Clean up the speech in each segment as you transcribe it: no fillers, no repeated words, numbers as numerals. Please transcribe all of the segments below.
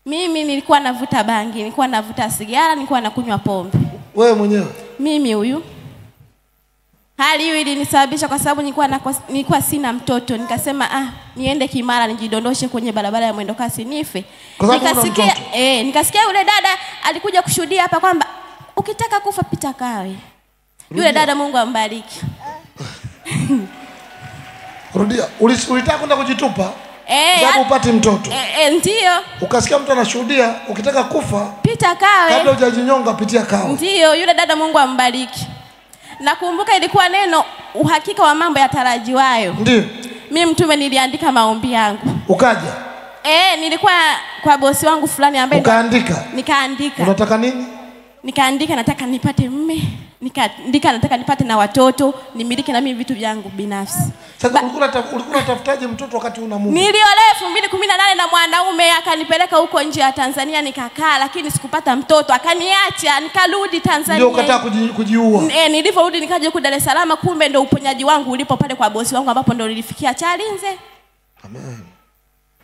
Mimi nilikuwa navuta bangi, nilikuwa navuta sigara, nilikuwa nakunywa pombe. Wewe mwenyewe? Mimi huyu. Hali hiyo ilinisababisha kwa sababu nilikuwa sina mtoto. Nikasema niende Kimara nijidondoshe kwenye barabara ya mwendokasi nife. Nikasikia yule dada alikuja kushuhudia hapa kwamba ukitaka kufa pita kawe. Yule dada Mungu ambariki. Rudia. Ulitaka kwenda kujitupa? Sababu upate mtoto. Ndio. Ukasikia mtu anashuhudia ukitaka kufa pita kawe. Kabla hujajinyonga pitia kawe. Ndio, yule dada Mungu ambariki. Nakumbuka ilikuwa neno uhakika wa mambo yatarajiwayo. Ndio. Mimi mtume niliandika maombi yangu. Ukaja? Nilikuwa kwa bosi wangu fulani ambaye ukaandika. Nikaandika. Unataka nini? Nikaandika nataka nipate mume, nikaandika nataka nipate na watoto, nimiliki na mimi vitu vyangu binafsi. Sasa ulikuwa unatafutaje mtoto wakati una mume? Niliolewa 2018 na mwanaume akanipeleka huko nje ya Tanzania nikakaa, lakini sikupata mtoto, akaniacha nikarudi Tanzania. Ndio ukataka kujiua? Niliporudi nikaja huko Dar es Salaam, kumbe ndio uponyaji wangu ulipo pale kwa bosi wangu ambapo ndio nilifikia Chalinze. Amen.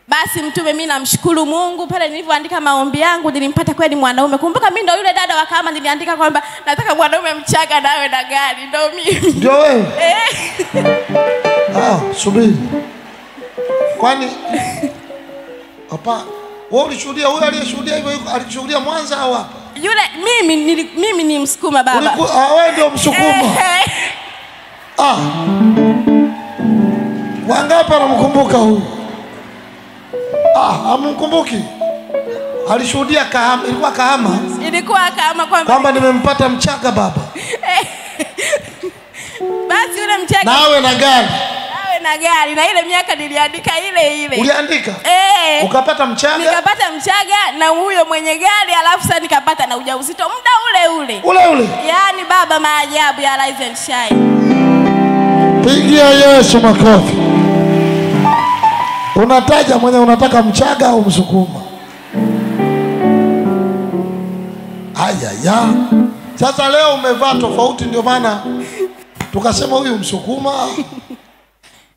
Basi mtume mimi namshukuru Mungu pale nilivyoandika maombi yangu nilimpata kweli mwanaume. Kumbuka mimi ndio yule dada wa kama niliandika kwamba nataka mwanaume mchaga nawe na gari, ndio mimi. Ndio wewe? Subiri. Kwani hapa wewe ulishuhudia, huyo aliyeshuhudia hivyo alishuhudia Mwanza au hapa? Yule mimi ni Msukuma baba. Wewe ndio Msukuma. Wangapi wanamkumbuka huyu? Hamkumbuki? Alishuhudia Kahama, ilikuwa Kahama. Ilikuwa Kahama kwamba nimempata mchaga baba. Basi yule mchaga. Nawe na gari. Nawe na gari, na ile miaka niliandika ile. Uliandika? Ukapata mchaga? Nikapata mchaga na huyo mwenye gari, alafu sasa nikapata na ujauzito muda ule. Yaani baba, maajabu ya Rise and Shine. Pigia Yesu makofi. Unataja mwenye unataka mchaga au Msukuma? Sasa leo umevaa tofauti, ndio maana tukasema huyu Msukuma.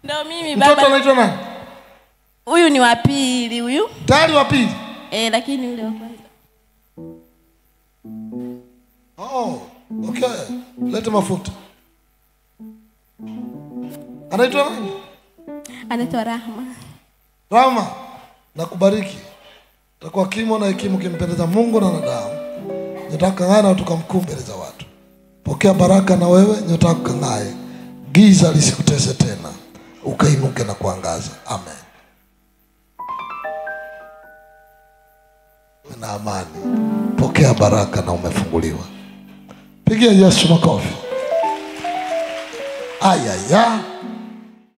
Ndio mimi baba. Mtoto anaitwa nani? Huyu ni wa pili huyu. Tayari wa pili? Lakini yule wa kwanza. Okay. Leta mafuta. Anaitwa nani? Anaitwa Rahma. Rahma, nakubariki. Takuwa kimo na hekima kimpendeza Mungu na wanadamu. Nyota ng'ana tukamkuu mbele za watu. Pokea baraka na wewe, nyota kang'ae. Giza lisikutese tena. Ukainuke na kuangaza. Amen. Na amani. Pokea baraka na umefunguliwa. Pigia Yesu makofi.